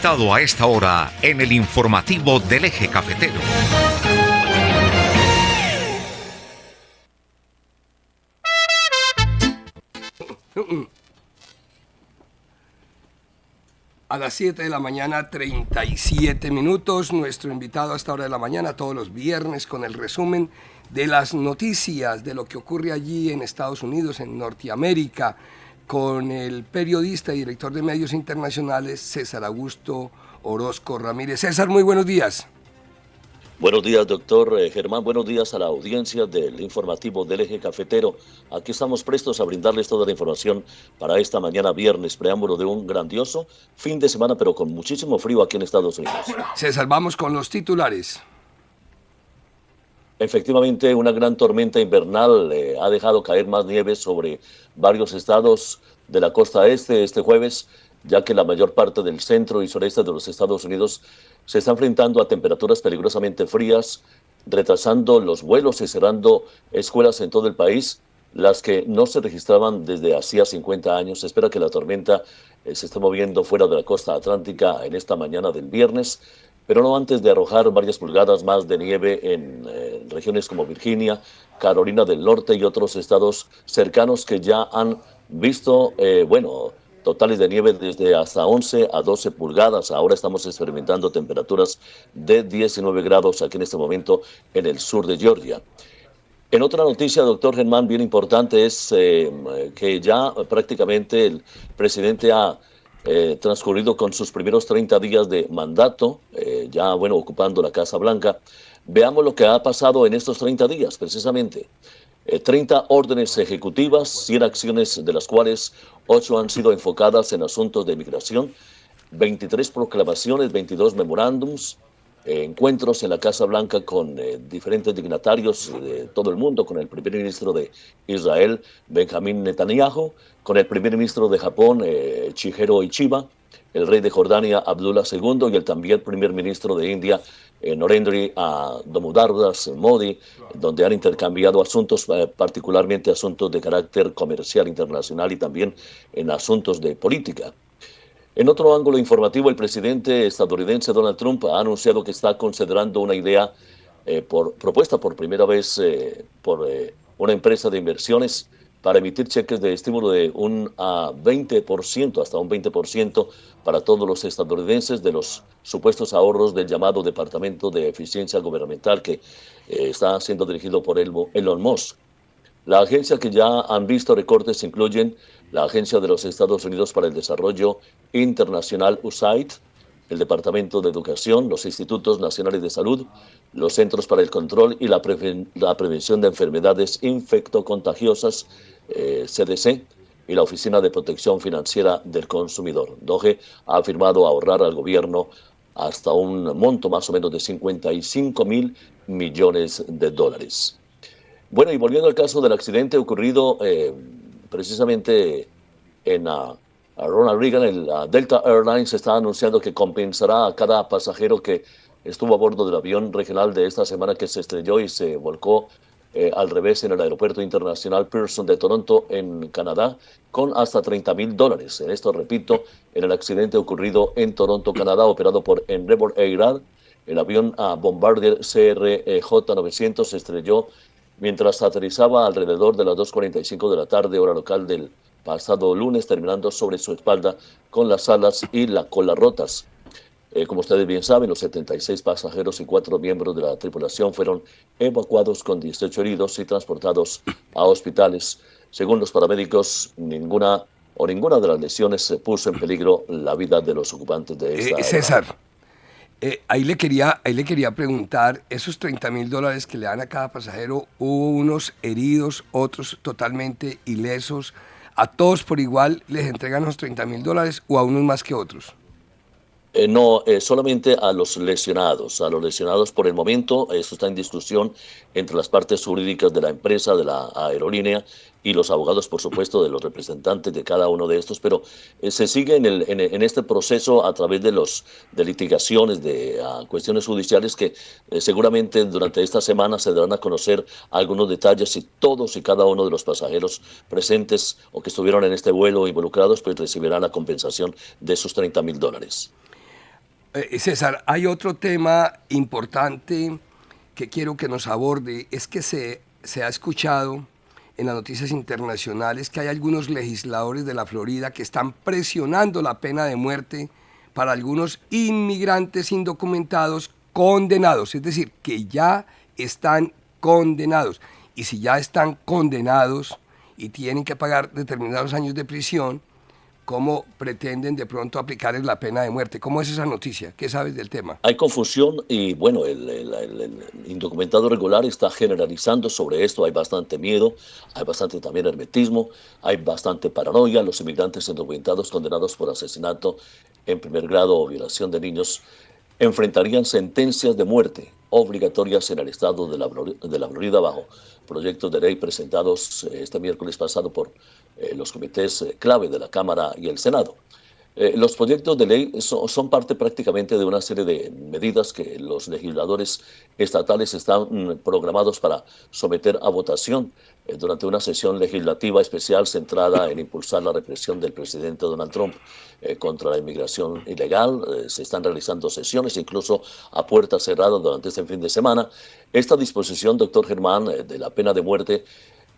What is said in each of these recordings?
conectado a esta hora en el informativo del Eje Cafetero. A las 7 de la mañana, 37 minutos. Nuestro invitado a esta hora de la mañana, todos los viernes, con el resumen de las noticias de lo que ocurre allí en Estados Unidos, en Norteamérica, con el periodista y director de medios internacionales, César Augusto Orozco Ramírez. César, muy buenos días. Buenos días, doctor Germán. Buenos días a la audiencia del informativo del Eje Cafetero. Aquí estamos prestos a brindarles toda la información para esta mañana viernes, preámbulo de un grandioso fin de semana, pero con muchísimo frío aquí en Estados Unidos. César, vamos con los titulares. Efectivamente, una gran tormenta invernal ha dejado caer más nieve sobre varios estados de la costa este jueves, ya que la mayor parte del centro y sureste de los Estados Unidos se está enfrentando a temperaturas peligrosamente frías, retrasando los vuelos y cerrando escuelas en todo el país, las que no se registraban desde hacía 50 años. Se espera que la tormenta se esté moviendo fuera de la costa atlántica en esta mañana del viernes, pero no antes de arrojar varias pulgadas más de nieve en regiones como Virginia, Carolina del Norte y otros estados cercanos que ya han visto, totales de nieve desde hasta 11 a 12 pulgadas. Ahora estamos experimentando temperaturas de 19 grados aquí en este momento en el sur de Georgia. En otra noticia, doctor Germán, bien importante es que ya prácticamente el presidente ha transcurrido con sus primeros 30 días de mandato, ocupando la Casa Blanca. Veamos lo que ha pasado en estos 30 días, precisamente. 30 órdenes ejecutivas, 100 acciones de las cuales 8 han sido enfocadas en asuntos de migración, 23 proclamaciones, 22 memorándums, encuentros en la Casa Blanca con diferentes dignatarios de todo el mundo, con el primer ministro de Israel, Benjamín Netanyahu, con el primer ministro de Japón, Shigeru Ishiba, el rey de Jordania, Abdullah II, y el también primer ministro de India, Narendra Damodar Modi, donde han intercambiado asuntos, particularmente asuntos de carácter comercial internacional y también en asuntos de política. En otro ángulo informativo, el presidente estadounidense Donald Trump ha anunciado que está considerando una idea propuesta por primera vez por una empresa de inversiones para emitir cheques de estímulo de un 20%, hasta un 20% para todos los estadounidenses de los supuestos ahorros del llamado Departamento de Eficiencia Gubernamental que está siendo dirigido por Elon Musk. La agencia que ya han visto recortes incluyen la Agencia de los Estados Unidos para el Desarrollo Internacional USAID, el Departamento de Educación, los Institutos Nacionales de Salud, los Centros para el Control y la Prevención de Enfermedades Infectocontagiosas, CDC, y la Oficina de Protección Financiera del Consumidor. DOGE ha afirmado ahorrar al gobierno hasta un monto más o menos de $55.000 millones. Bueno, y volviendo al caso del accidente ocurrido precisamente en Ronald Reagan, la Delta Airlines está anunciando que compensará a cada pasajero que estuvo a bordo del avión regional de esta semana que se estrelló y se volcó al revés en el aeropuerto internacional Pearson de Toronto, en Canadá, con hasta $30,000. En esto, repito, en el accidente ocurrido en Toronto, Canadá, operado por Endeavour Air, el avión Bombardier CRJ-900 se estrelló mientras aterrizaba alrededor de las 2:45 de la tarde, hora local del pasado lunes, terminando sobre su espalda con las alas y la cola rotas. Como ustedes bien saben, los 76 pasajeros y 4 miembros de la tripulación fueron evacuados con 18 heridos y transportados a hospitales. Según los paramédicos, ninguna de las lesiones puso en peligro la vida de los ocupantes de esta César, ahí le quería preguntar, esos $30,000 que le dan a cada pasajero, ¿hubo unos heridos, otros totalmente ilesos? ¿A todos por igual les entregan los $30,000 o a unos más que otros? No, solamente a los lesionados. A los lesionados por el momento, esto está en discusión entre las partes jurídicas de la empresa, de la aerolínea, y los abogados, por supuesto, de los representantes de cada uno de estos, pero se sigue en este proceso a través de litigaciones, de cuestiones judiciales que seguramente durante esta semana se darán a conocer algunos detalles y todos y cada uno de los pasajeros presentes o que estuvieron en este vuelo involucrados pues recibirán la compensación de sus $30,000. César, hay otro tema importante que quiero que nos aborde, es que se ha escuchado en las noticias internacionales que hay algunos legisladores de la Florida que están presionando la pena de muerte para algunos inmigrantes indocumentados condenados, es decir, que ya están condenados. Y si ya están condenados y tienen que pagar determinados años de prisión, ¿cómo pretenden de pronto aplicarles la pena de muerte? ¿Cómo es esa noticia? ¿Qué sabes del tema? Hay confusión y bueno, el indocumentado regular está generalizando sobre esto. Hay bastante miedo, hay bastante también hermetismo, hay bastante paranoia. Los inmigrantes indocumentados condenados por asesinato en primer grado o violación de niños enfrentarían sentencias de muerte obligatorias en el estado de la Florida bajo proyectos de ley presentados este miércoles pasado por los comités clave de la Cámara y el Senado. Los proyectos de ley son parte prácticamente de una serie de medidas que los legisladores estatales están programados para someter a votación durante una sesión legislativa especial centrada en impulsar la represión del presidente Donald Trump contra la inmigración ilegal. Se están realizando sesiones incluso a puertas cerradas durante este fin de semana. Esta disposición, doctor Germán, de la pena de muerte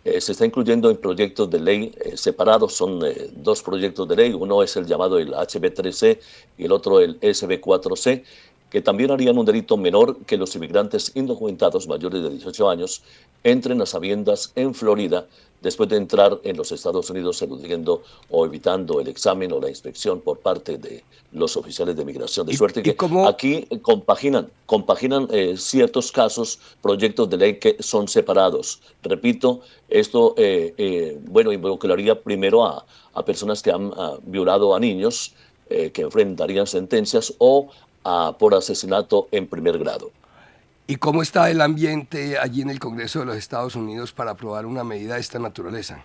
se está incluyendo en proyectos de ley separados. Son dos proyectos de ley. Uno es el llamado el HB3C y el otro el SB4C, que también harían un delito menor que los inmigrantes indocumentados mayores de 18 años entren a sabiendas en Florida después de entrar en los Estados Unidos eludiendo o evitando el examen o la inspección por parte de los oficiales de migración. De suerte que aquí compaginan ciertos casos, proyectos de ley que son separados. Repito, esto bueno, involucraría primero a personas que han violado a niños que enfrentarían sentencias o por asesinato en primer grado. ¿Y cómo está el ambiente allí en el Congreso de los Estados Unidos para aprobar una medida de esta naturaleza?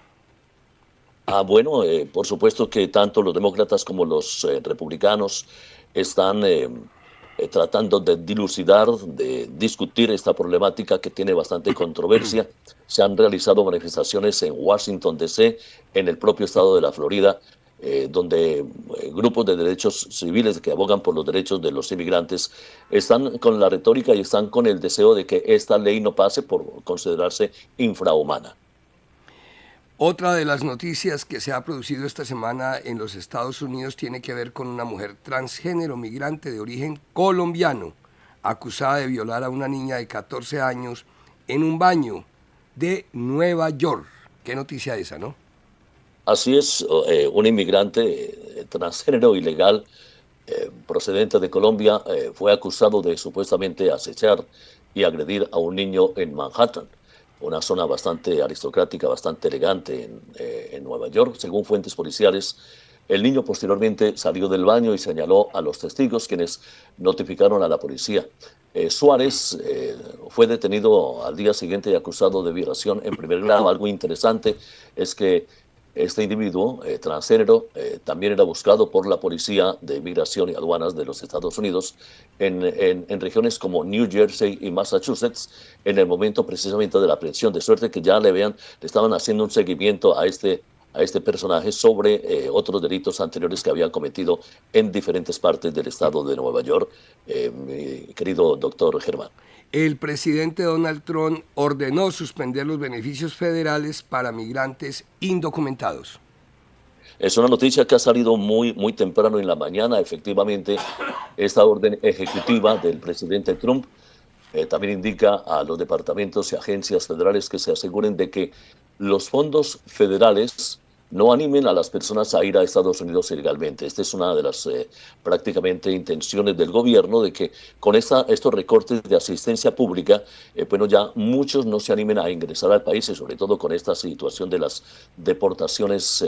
Bueno, por supuesto que tanto los demócratas como los republicanos están tratando de dilucidar, de discutir esta problemática que tiene bastante controversia. Se han realizado manifestaciones en Washington, D.C., en el propio estado de la Florida, donde grupos de derechos civiles que abogan por los derechos de los inmigrantes están con la retórica y están con el deseo de que esta ley no pase por considerarse infrahumana. Otra de las noticias que se ha producido esta semana en los Estados Unidos tiene que ver con una mujer transgénero migrante de origen colombiano, acusada de violar a una niña de 14 años en un baño de Nueva York. Qué noticia esa, ¿no? Así es, un inmigrante transgénero ilegal procedente de Colombia fue acusado de supuestamente acechar y agredir a un niño en Manhattan, una zona bastante aristocrática, bastante elegante en Nueva York. Según fuentes policiales, el niño posteriormente salió del baño y señaló a los testigos, quienes notificaron a la policía. Suárez fue detenido al día siguiente y acusado de violación en primer grado. Algo interesante es que este individuo transgénero también era buscado por la Policía de Inmigración y Aduanas de los Estados Unidos en regiones como New Jersey y Massachusetts en el momento precisamente de la aprehensión, de suerte que ya le estaban haciendo un seguimiento a este personaje sobre otros delitos anteriores que habían cometido en diferentes partes del estado de Nueva York, mi querido doctor Germán. El presidente Donald Trump ordenó suspender los beneficios federales para migrantes indocumentados. Es una noticia que ha salido muy temprano en la mañana. Efectivamente, esta orden ejecutiva del presidente Trump también indica a los departamentos y agencias federales que se aseguren de que los fondos federales no animen a las personas a ir a Estados Unidos ilegalmente. Esta es una de las prácticamente intenciones del gobierno, de que con estos recortes de asistencia pública, bueno, ya muchos no se animen a ingresar al país, y sobre todo con esta situación de las deportaciones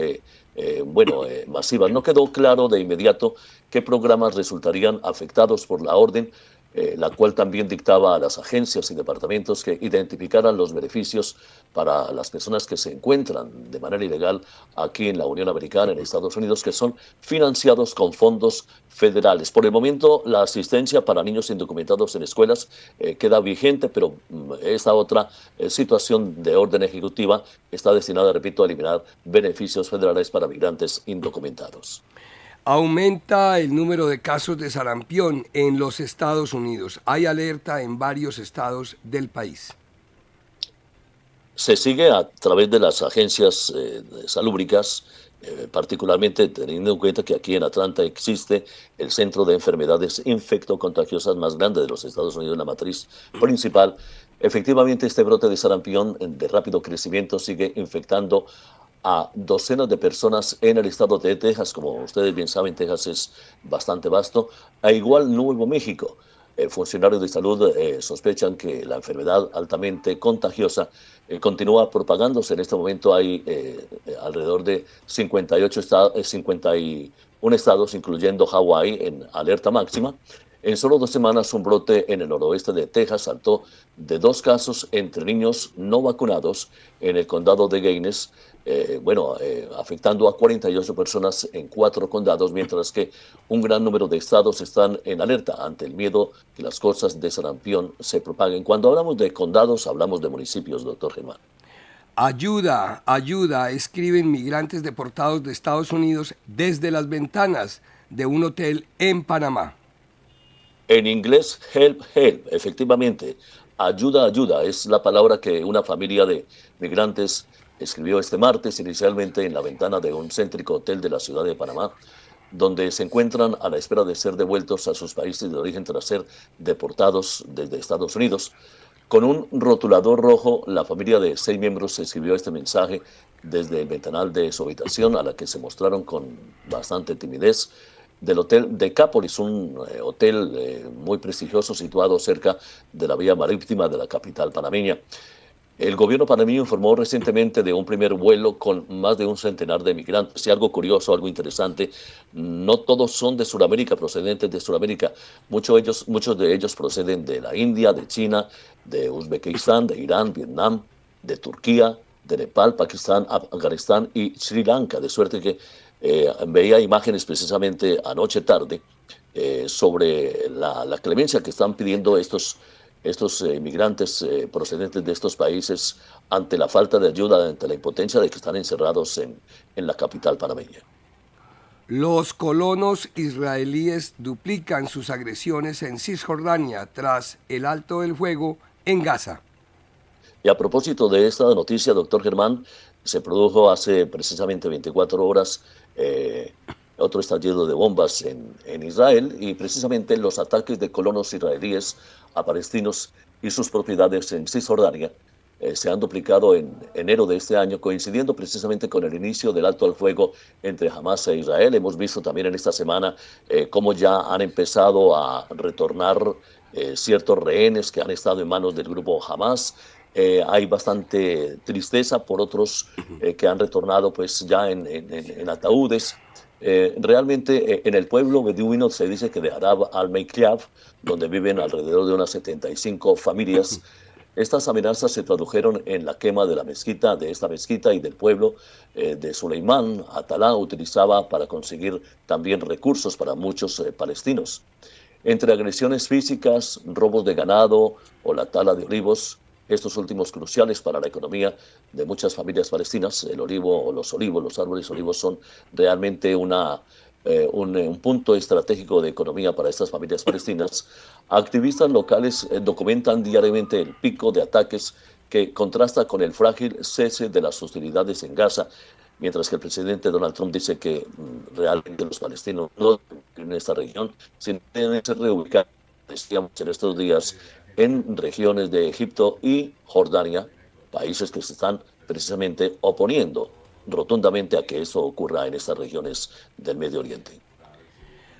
masivas. No quedó claro de inmediato qué programas resultarían afectados por la orden, la cual también dictaba a las agencias y departamentos que identificaran los beneficios para las personas que se encuentran de manera ilegal aquí en la Unión Americana, en Estados Unidos, que son financiados con fondos federales. Por el momento, la asistencia para niños indocumentados en escuelas queda vigente, pero esta otra situación de orden ejecutiva está destinada, repito, a eliminar beneficios federales para migrantes indocumentados. Aumenta el número de casos de sarampión en los Estados Unidos. Hay alerta en varios estados del país. Se sigue a través de las agencias salúbricas, particularmente teniendo en cuenta que aquí en Atlanta existe el centro de enfermedades infectocontagiosas más grande de los Estados Unidos, la matriz principal. Efectivamente, este brote de sarampión de rápido crecimiento sigue infectando a docenas de personas en el estado de Texas. Como ustedes bien saben, Texas es bastante vasto, a igual Nuevo México. Funcionarios de salud sospechan que la enfermedad altamente contagiosa continúa propagándose. En este momento hay alrededor de 51 estados, incluyendo Hawái, en alerta máxima. En solo 2 semanas, un brote en el noroeste de Texas saltó de 2 casos entre niños no vacunados en el condado de Gaines, afectando a 48 personas en 4 condados, mientras que un gran número de estados están en alerta ante el miedo que las cosas de sarampión se propaguen. Cuando hablamos de condados, hablamos de municipios, doctor Germán. Ayuda, ayuda, escriben migrantes deportados de Estados Unidos desde las ventanas de un hotel en Panamá. En inglés, help, help, efectivamente. Ayuda, ayuda, es la palabra que una familia de migrantes escribió este martes, inicialmente en la ventana de un céntrico hotel de la ciudad de Panamá, donde se encuentran a la espera de ser devueltos a sus países de origen tras ser deportados desde Estados Unidos. Con un rotulador rojo, la familia de 6 miembros escribió este mensaje desde el ventanal de su habitación, a la que se mostraron con bastante timidez, del Hotel Decápolis, un hotel muy prestigioso situado cerca de la vía marítima de la capital panameña. El gobierno panameño informó recientemente de un primer vuelo con más de un centenar de migrantes. Y algo curioso, algo interesante, no todos son de Sudamérica, procedentes de Sudamérica. Muchos de ellos proceden de la India, de China, de Uzbekistán, de Irán, Vietnam, de Turquía, de Nepal, Pakistán, Afganistán y Sri Lanka. De suerte que veía imágenes precisamente anoche tarde sobre la clemencia que están pidiendo estos inmigrantes procedentes de estos países ante la falta de ayuda, ante la impotencia de que están encerrados en la capital panameña. Los colonos israelíes duplican sus agresiones en Cisjordania tras el alto del fuego en Gaza. Y a propósito de esta noticia, doctor Germán, se produjo hace precisamente 24 horas otro estallido de bombas en Israel, y precisamente los ataques de colonos israelíes a palestinos y sus propiedades en Cisjordania se han duplicado en enero de este año, coincidiendo precisamente con el inicio del alto al fuego entre Hamas e Israel. Hemos visto también en esta semana cómo ya han empezado a retornar ciertos rehenes que han estado en manos del grupo Hamas. Hay bastante tristeza por otros que han retornado pues ya en ataúdes. Realmente en el pueblo beduino se dice que de Arab al-Meiklab, donde viven alrededor de unas 75 familias, estas amenazas se tradujeron en la quema de esta mezquita y del pueblo de Suleimán. Atalá utilizaba para conseguir también recursos para muchos palestinos. Entre agresiones físicas, robos de ganado o la tala de olivos, estos últimos cruciales para la economía de muchas familias palestinas, el olivo o los árboles olivos son realmente un punto estratégico de economía para estas familias palestinas. Activistas locales documentan diariamente el pico de ataques que contrasta con el frágil cese de las hostilidades en Gaza, mientras que el presidente Donald Trump dice que realmente los palestinos no en esta región, sino deben ser reubicados, decíamos en estos días, en regiones de Egipto y Jordania, países que se están precisamente oponiendo rotundamente a que eso ocurra en estas regiones del Medio Oriente.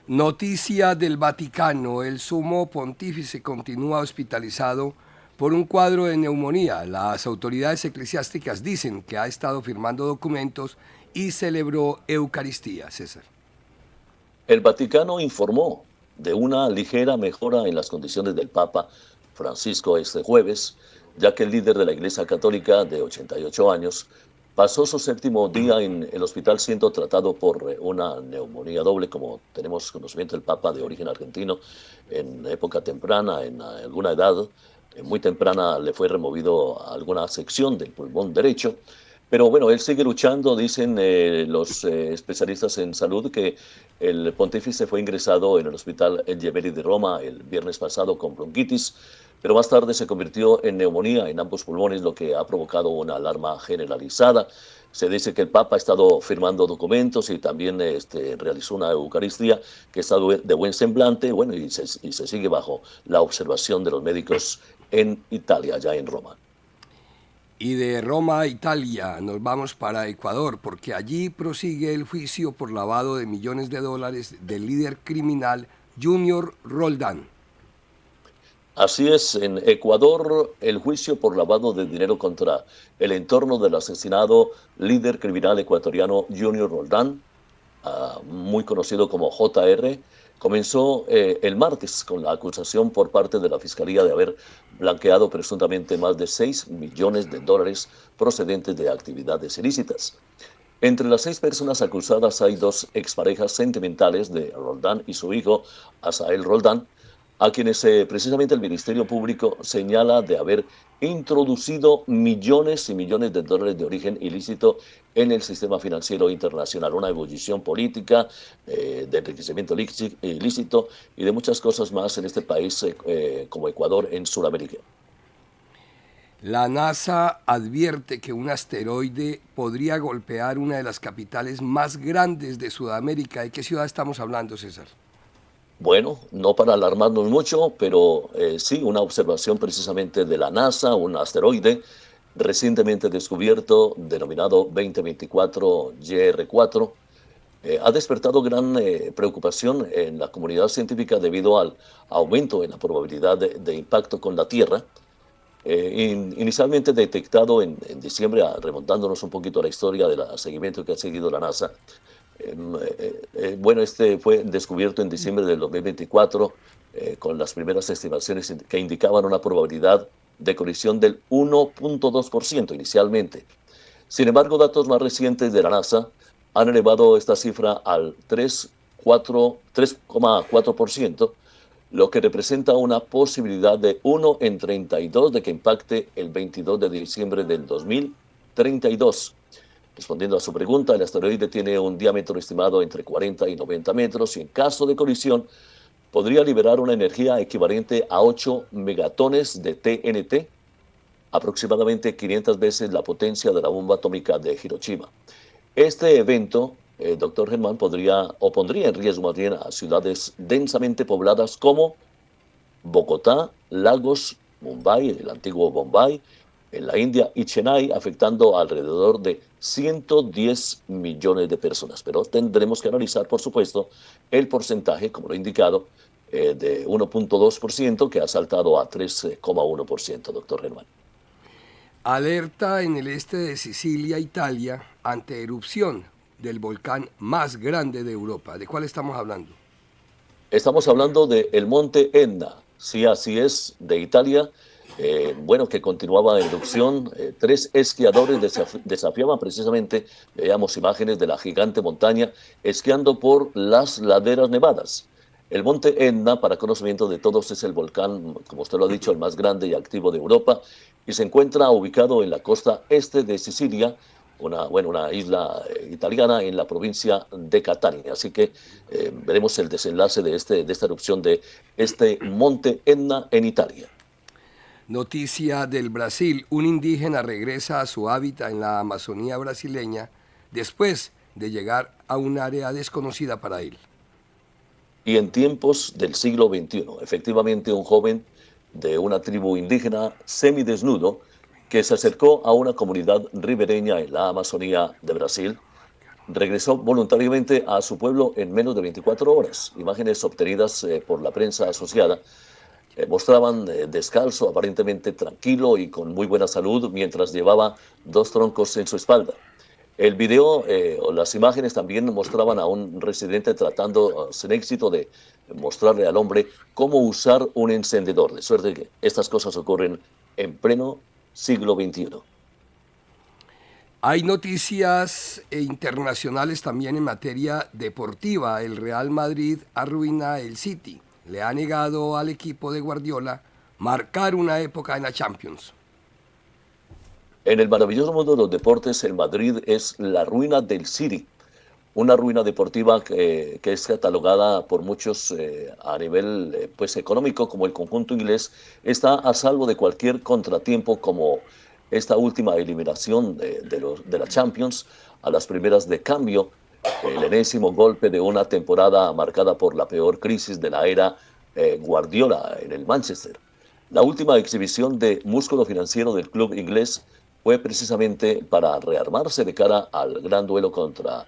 Noticia del Vaticano: el sumo pontífice continúa hospitalizado por un cuadro de neumonía. Las autoridades eclesiásticas dicen que ha estado firmando documentos y celebró Eucaristía. César. El Vaticano informó de una ligera mejora en las condiciones del Papa Francisco este jueves, ya que el líder de la Iglesia Católica, de 88 años, pasó su 7º día en el hospital siendo tratado por una neumonía doble. Como tenemos conocimiento, el Papa, de origen argentino, en época temprana, en alguna edad muy temprana, le fue removido alguna sección del pulmón derecho. Pero bueno, él sigue luchando, dicen los especialistas en salud, que el pontífice fue ingresado en el hospital El Gemelli de Roma el viernes pasado con bronquitis, pero más tarde se convirtió en neumonía en ambos pulmones, lo que ha provocado una alarma generalizada. Se dice que el Papa ha estado firmando documentos y también realizó una Eucaristía que está de buen semblante, bueno, y se sigue bajo la observación de los médicos en Italia, ya en Roma. Y de Roma a Italia nos vamos para Ecuador, porque allí prosigue el juicio por lavado de millones de dólares del líder criminal Junior Roldán. Así es, en Ecuador el juicio por lavado de dinero contra el entorno del asesinado líder criminal ecuatoriano Junior Roldán, muy conocido como JR, comenzó el martes con la acusación por parte de la Fiscalía de haber blanqueado presuntamente más de 6 millones de dólares procedentes de actividades ilícitas. Entre las 6 personas acusadas hay 2 exparejas sentimentales de Roldán y su hijo, Asael Roldán, a quienes precisamente el Ministerio Público señala de haber introducido millones y millones de dólares de origen ilícito en el sistema financiero internacional, una ebullición política, de enriquecimiento ilícito y de muchas cosas más en este país como Ecuador en Sudamérica. La NASA advierte que un asteroide podría golpear una de las capitales más grandes de Sudamérica. ¿De qué ciudad estamos hablando, César? Bueno, no para alarmarnos mucho, pero sí, una observación precisamente de la NASA, un asteroide recientemente descubierto, denominado 2024 YR4, ha despertado gran preocupación en la comunidad científica debido al aumento en la probabilidad de impacto con la Tierra. Inicialmente detectado en diciembre, remontándonos un poquito a la historia del seguimiento que ha seguido la NASA. Bueno, este fue descubierto en diciembre del 2024 con las primeras estimaciones que indicaban una probabilidad de colisión del 1.2% inicialmente. Sin embargo, datos más recientes de la NASA han elevado esta cifra al 3,4%, lo que representa una posibilidad de 1 en 32 de que impacte el 22 de diciembre del 2032. Respondiendo a su pregunta, el asteroide tiene un diámetro estimado entre 40 y 90 metros y en caso de colisión podría liberar una energía equivalente a 8 megatones de TNT, aproximadamente 500 veces la potencia de la bomba atómica de Hiroshima. Este evento, doctor Germán, pondría en riesgo más bien a ciudades densamente pobladas como Bogotá, Lagos, Mumbai, el antiguo Bombay, en la India y Chennai, afectando alrededor de 110 millones de personas. Pero tendremos que analizar, por supuesto, el porcentaje, como lo he indicado, de 1.2% que ha saltado a 3,1%, doctor Germán. Alerta en el este de Sicilia, Italia, ante erupción del volcán más grande de Europa. ¿De cuál estamos hablando? Estamos hablando del monte Etna, sí, así es, de Italia. Bueno, que continuaba en erupción. 3 esquiadores desafiaban precisamente, veamos imágenes de la gigante montaña, esquiando por las laderas nevadas. El monte Etna, para conocimiento de todos, es el volcán, como usted lo ha dicho, el más grande y activo de Europa, y se encuentra ubicado en la costa este de Sicilia, una isla italiana en la provincia de Catania. Así que veremos el desenlace de esta erupción de este monte Etna en Italia. Noticia del Brasil. Un indígena regresa a su hábitat en la Amazonía brasileña después de llegar a un área desconocida para él. Y en tiempos del siglo XXI, efectivamente un joven de una tribu indígena semidesnudo que se acercó a una comunidad ribereña en la Amazonía de Brasil, regresó voluntariamente a su pueblo en menos de 24 horas. Imágenes obtenidas por la prensa asociada mostraban descalzo, aparentemente tranquilo y con muy buena salud, mientras llevaba 2 troncos en su espalda. El video o las imágenes también mostraban a un residente tratando sin éxito de mostrarle al hombre cómo usar un encendedor, de suerte que estas cosas ocurren en pleno siglo XXI. Hay noticias internacionales también en materia deportiva. El Real Madrid arruina el City. Le ha negado al equipo de Guardiola marcar una época en la Champions. En el maravilloso mundo de los deportes, el Madrid es la ruina del City, una ruina deportiva que es catalogada por muchos a nivel pues económico como el conjunto inglés está a salvo de cualquier contratiempo como esta última eliminación de la Champions a las primeras de cambio, el enésimo golpe de una temporada marcada por la peor crisis de la era Guardiola en el Manchester. La última exhibición de músculo financiero del club inglés fue precisamente para rearmarse de cara al gran duelo contra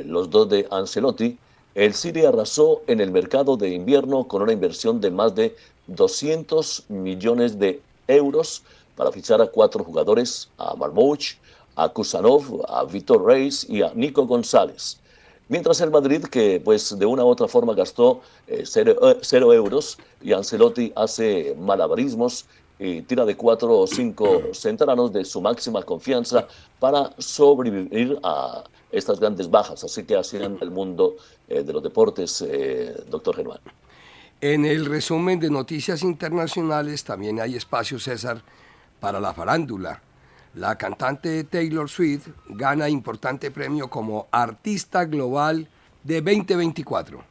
los dos de Ancelotti. El City arrasó en el mercado de invierno con una inversión de más de 200 millones de euros para fichar a 4 jugadores, a Marmouch, a Kusanov, a Vítor Reis y a Nico González. Mientras el Madrid, que pues de una u otra forma gastó 0 euros, y Ancelotti hace malabarismos y tira de 4 o 5 centauros de su máxima confianza para sobrevivir a estas grandes bajas. Así que así anda el mundo de los deportes, doctor Germán. En el resumen de noticias internacionales también hay espacio, César, para la farándula. La cantante Taylor Swift gana importante premio como Artista Global de 2024.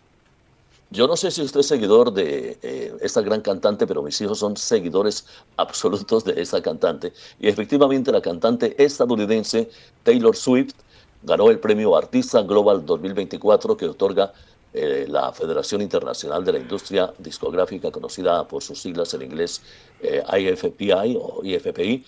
Yo no sé si usted es seguidor de esta gran cantante, pero mis hijos son seguidores absolutos de esta cantante. Y efectivamente la cantante estadounidense Taylor Swift ganó el premio Artista Global 2024 que otorga la Federación Internacional de la Industria Discográfica, conocida por sus siglas en inglés IFPI o IFPI.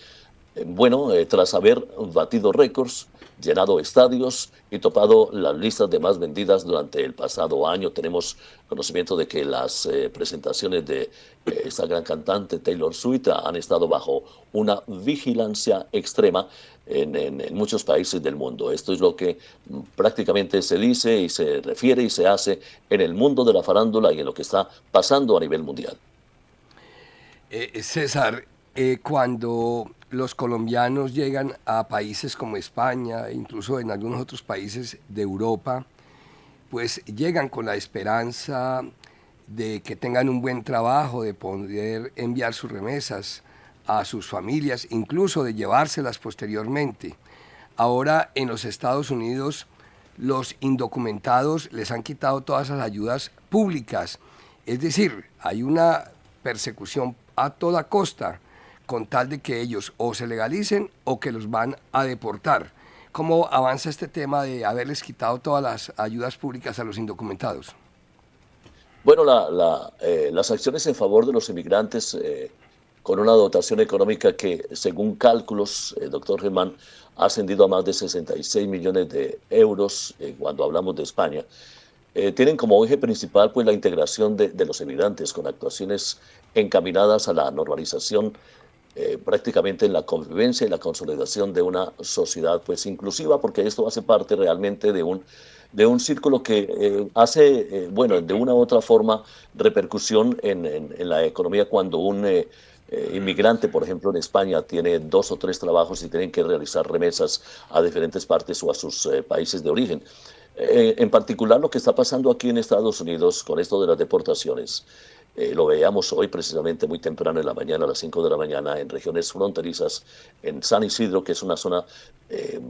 Bueno, tras haber batido récords, llenado estadios y topado las listas de más vendidas durante el pasado año, tenemos conocimiento de que las presentaciones de esta gran cantante Taylor Swift han estado bajo una vigilancia extrema en muchos países del mundo. Esto es lo que prácticamente se dice y se refiere y se hace en el mundo de la farándula y en lo que está pasando a nivel mundial. César, cuando los colombianos llegan a países como España, incluso en algunos otros países de Europa, pues llegan con la esperanza de que tengan un buen trabajo, de poder enviar sus remesas a sus familias, incluso de llevárselas posteriormente. Ahora en los Estados Unidos los indocumentados les han quitado todas esas ayudas públicas. Es decir, hay una persecución a toda costa con tal de que ellos o se legalicen o que los van a deportar. ¿Cómo avanza este tema de haberles quitado todas las ayudas públicas a los indocumentados? Bueno, las acciones en favor de los inmigrantes con una dotación económica que, según cálculos, doctor Germán, ha ascendido a más de 66 millones de euros cuando hablamos de España, tienen como eje principal pues, la integración de los inmigrantes con actuaciones encaminadas a la normalización prácticamente en la convivencia y la consolidación de una sociedad pues inclusiva, porque esto hace parte realmente de un círculo que hace, bueno, de una u otra forma, repercusión en la economía cuando un inmigrante, por ejemplo, en España, tiene 2 o 3 trabajos y tienen que realizar remesas a diferentes partes o a sus países de origen. En particular, lo que está pasando aquí en Estados Unidos con esto de las deportaciones. Lo veíamos hoy precisamente muy temprano en la mañana, a las 5 de la mañana, en regiones fronterizas, en San Isidro, que es una zona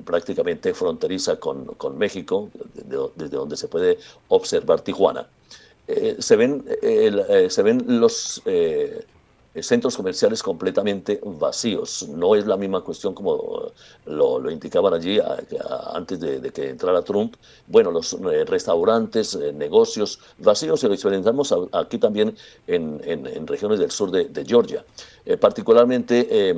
prácticamente fronteriza con México, desde donde se puede observar Tijuana. Se ven los centros comerciales completamente vacíos. No es la misma cuestión como lo indicaban allí antes de que entrara Trump. Bueno, los restaurantes, negocios vacíos, y lo experimentamos aquí también en regiones del sur de Georgia. Particularmente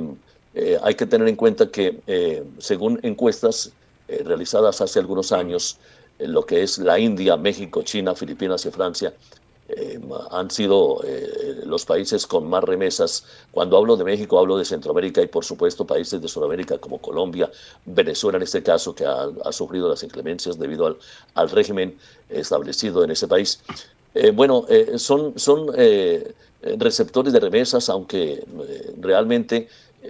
hay que tener en cuenta que según encuestas realizadas hace algunos años, lo que es la India, México, China, Filipinas y Francia, han sido los países con más remesas. Cuando hablo de México, hablo de Centroamérica y, por supuesto, países de Sudamérica como Colombia, Venezuela en este caso, que ha sufrido las inclemencias debido al régimen establecido en ese país. Son receptores de remesas, aunque realmente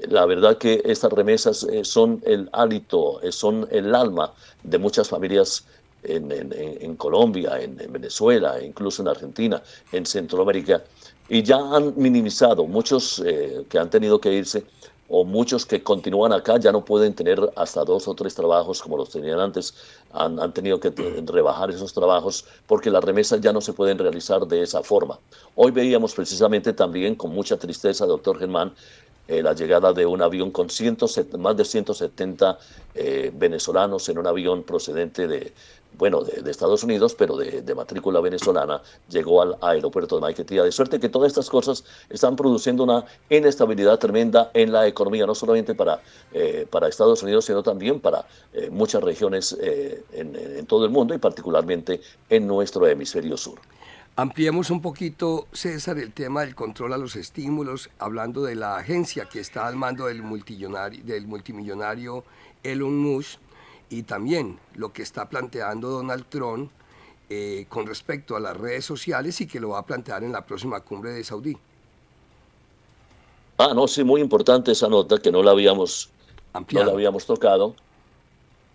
la verdad que estas remesas son el hálito, son el alma de muchas familias en Colombia, en Venezuela, incluso en Argentina, en Centroamérica, y ya han minimizado muchos que han tenido que irse, o muchos que continúan acá ya no pueden tener hasta 2 o 3 trabajos como los tenían antes, han tenido que rebajar esos trabajos porque las remesas ya no se pueden realizar de esa forma. Hoy veíamos precisamente también con mucha tristeza, doctor Germán, la llegada de un avión con más de 170 venezolanos en un avión procedente de Estados Unidos, pero de matrícula venezolana, llegó al aeropuerto de Maiquetía. De suerte que todas estas cosas están produciendo una inestabilidad tremenda en la economía, no solamente para Estados Unidos, sino también para muchas regiones en todo el mundo y particularmente en nuestro hemisferio sur. Ampliemos un poquito, César, el tema del control a los estímulos, hablando de la agencia que está al mando del multimillonario Elon Musk, y también lo que está planteando Donald Trump con respecto a las redes sociales y que lo va a plantear en la próxima cumbre de Saudí. No, sí, muy importante esa nota que no la habíamos tocado.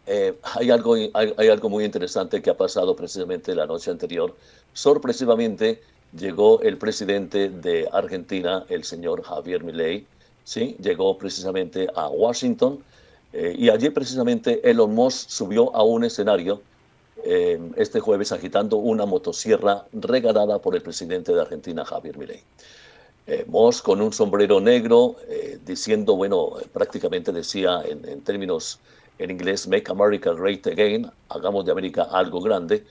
Hay algo muy interesante que ha pasado precisamente la noche anterior. Sorpresivamente llegó el presidente de Argentina, el señor Javier Milei, ¿sí? Llegó precisamente a Washington y allí precisamente Elon Musk subió a un escenario este jueves agitando una motosierra regalada por el presidente de Argentina, Javier Milei. Musk con un sombrero negro diciendo, prácticamente decía en términos en inglés, Make America Great Again, hagamos de América algo grande,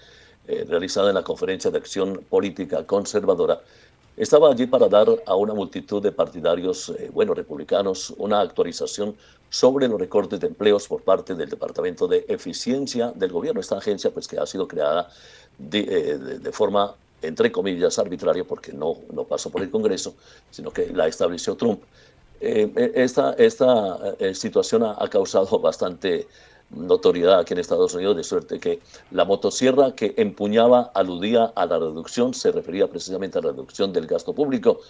realizada en la Conferencia de Acción Política Conservadora. Estaba allí para dar a una multitud de partidarios, republicanos, una actualización sobre los recortes de empleos por parte del Departamento de Eficiencia del Gobierno. Esta agencia, pues, que ha sido creada de forma, entre comillas, arbitraria, porque no pasó por el Congreso, sino que la estableció Trump. Esta situación ha causado bastante notoriedad aquí en Estados Unidos, de suerte que la motosierra que empuñaba aludía a la reducción, se refería precisamente a la reducción del gasto público,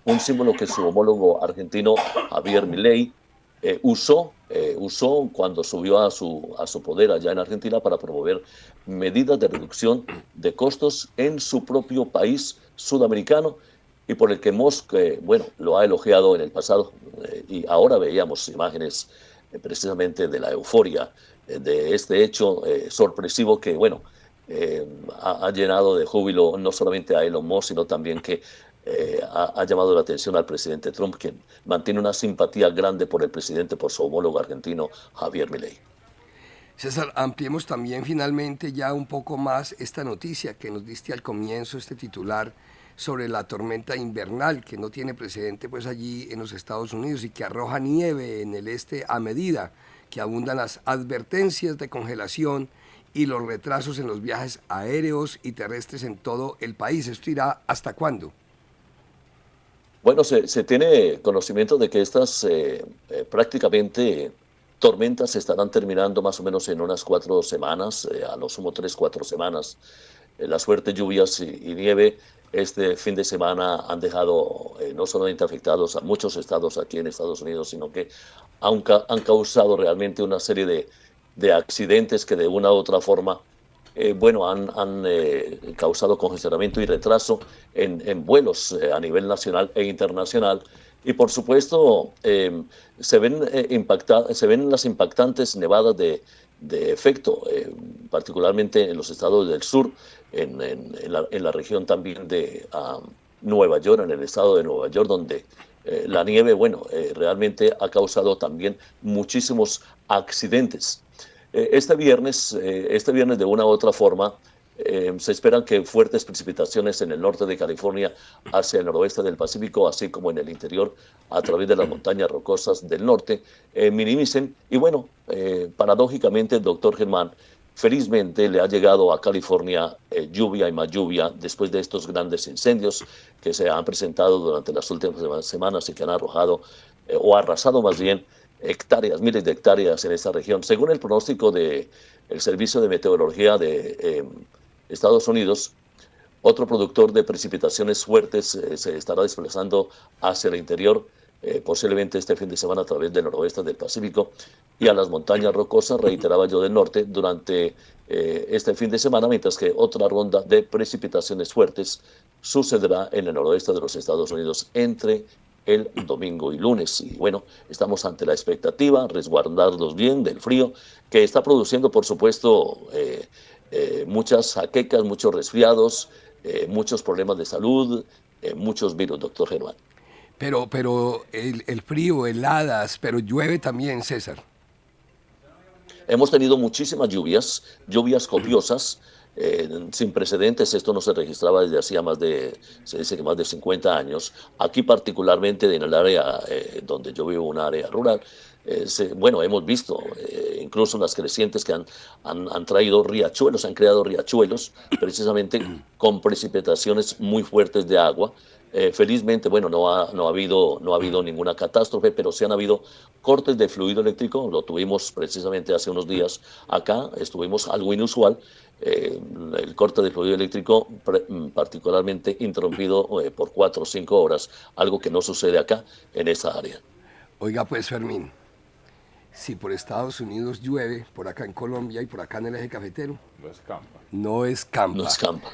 un símbolo que su homólogo argentino, Javier Milei, usó cuando subió a su poder allá en Argentina para promover medidas de reducción de costos en su propio país sudamericano, y por el que Musk, lo ha elogiado en el pasado, y ahora veíamos imágenes precisamente de la euforia de este hecho sorpresivo que, ha llenado de júbilo no solamente a Elon Musk, sino también que ha llamado la atención al presidente Trump, quien mantiene una simpatía grande por el presidente, por su homólogo argentino, Javier Milei. César, ampliemos también finalmente ya un poco más esta noticia que nos diste al comienzo, este titular sobre la tormenta invernal que no tiene precedente pues allí en los Estados Unidos y que arroja nieve en el este a medida que abundan las advertencias de congelación y los retrasos en los viajes aéreos y terrestres en todo el país. ¿Esto irá hasta cuándo? Bueno, se tiene conocimiento de que estas prácticamente tormentas estarán terminando más o menos en unas 4 semanas, a lo sumo 3, 4 semanas. Las fuertes lluvias y nieve este fin de semana han dejado no solamente afectados a muchos estados aquí en Estados Unidos, sino que han causado realmente una serie de accidentes que de una u otra forma han causado congestionamiento y retraso en vuelos a nivel nacional e internacional. Y por supuesto se ven las impactantes nevadas de efecto, particularmente en los estados del sur, en la región también de Nueva York, en el estado de Nueva York, donde la nieve, realmente ha causado también muchísimos accidentes. Este viernes de una u otra forma, se esperan que fuertes precipitaciones en el norte de California hacia el noroeste del Pacífico, así como en el interior a través de las montañas rocosas del norte, minimicen. Y paradójicamente, el doctor Germán, felizmente le ha llegado a California lluvia y más lluvia después de estos grandes incendios que se han presentado durante las últimas semanas y que han arrojado o arrasado más bien hectáreas, miles de hectáreas en esta región. Según el pronóstico del Servicio de Meteorología de Estados Unidos, otro productor de precipitaciones fuertes se estará desplazando hacia el interior, posiblemente este fin de semana a través del noroeste del Pacífico y a las montañas rocosas, reiteraba yo, del norte durante este fin de semana, mientras que otra ronda de precipitaciones fuertes sucederá en el noroeste de los Estados Unidos entre el domingo y lunes. Y bueno, estamos ante la expectativa, resguardarlos bien del frío, que está produciendo, por supuesto, muchas jaquecas, muchos resfriados, muchos problemas de salud, muchos virus, doctor Germán. Pero el frío, heladas, pero llueve también, César. Hemos tenido muchísimas lluvias copiosas, sin precedentes. Esto no se registraba desde hacía se dice que más de 50 años. Aquí particularmente en el área donde yo vivo, un área rural, bueno, hemos visto incluso las crecientes que han traído riachuelos, han creado riachuelos precisamente con precipitaciones muy fuertes de agua. Felizmente, bueno, no ha habido ninguna catástrofe, pero sí han habido cortes de fluido eléctrico. Lo tuvimos precisamente hace unos días acá, estuvimos algo inusual. El corte de fluido eléctrico particularmente interrumpido por 4 o 5 horas, algo que no sucede acá en esa área. Oiga pues, Fermín, si por Estados Unidos llueve, por acá en Colombia y por acá en el eje cafetero, No escampa. no escampa. No escampa.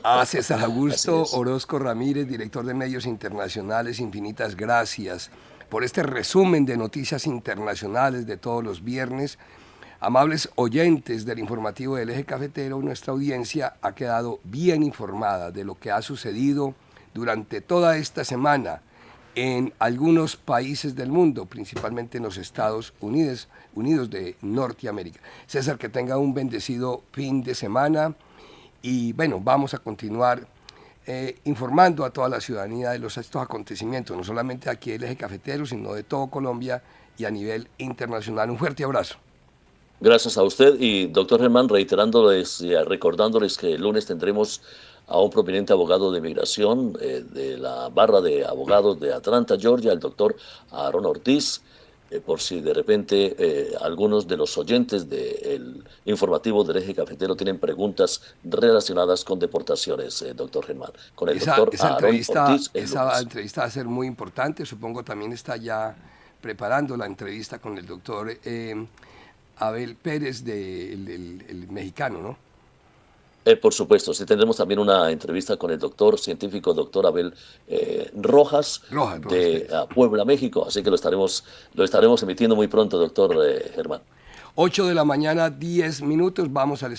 A César Augusto Así es. Orozco Ramírez, director de Medios Internacionales, infinitas gracias por este resumen de noticias internacionales de todos los viernes. Amables oyentes del informativo del eje cafetero, nuestra audiencia ha quedado bien informada de lo que ha sucedido durante toda esta semana en algunos países del mundo, principalmente en los Estados Unidos de Norteamérica. César, que tenga un bendecido fin de semana y bueno, vamos a continuar informando a toda la ciudadanía de estos acontecimientos, no solamente aquí del eje cafetero, sino de todo Colombia y a nivel internacional. Un fuerte abrazo. Gracias a usted y doctor Germán, reiterándoles y recordándoles que el lunes tendremos a un prominente abogado de migración de la barra de abogados de Atlanta, Georgia, el doctor Aaron Ortiz, por si de repente algunos de los oyentes del informativo del eje cafetero tienen preguntas relacionadas con deportaciones, doctor Germán. Con el doctor Aaron Ortiz. Esa entrevista va a ser muy importante, supongo también está ya preparando la entrevista con el doctor Abel Pérez, el mexicano, ¿no? Por supuesto, sí tendremos también una entrevista con el científico doctor Abel Rojas de Puebla, México, así que lo estaremos emitiendo muy pronto, doctor Germán. 8 de la mañana, 10 minutos, vamos al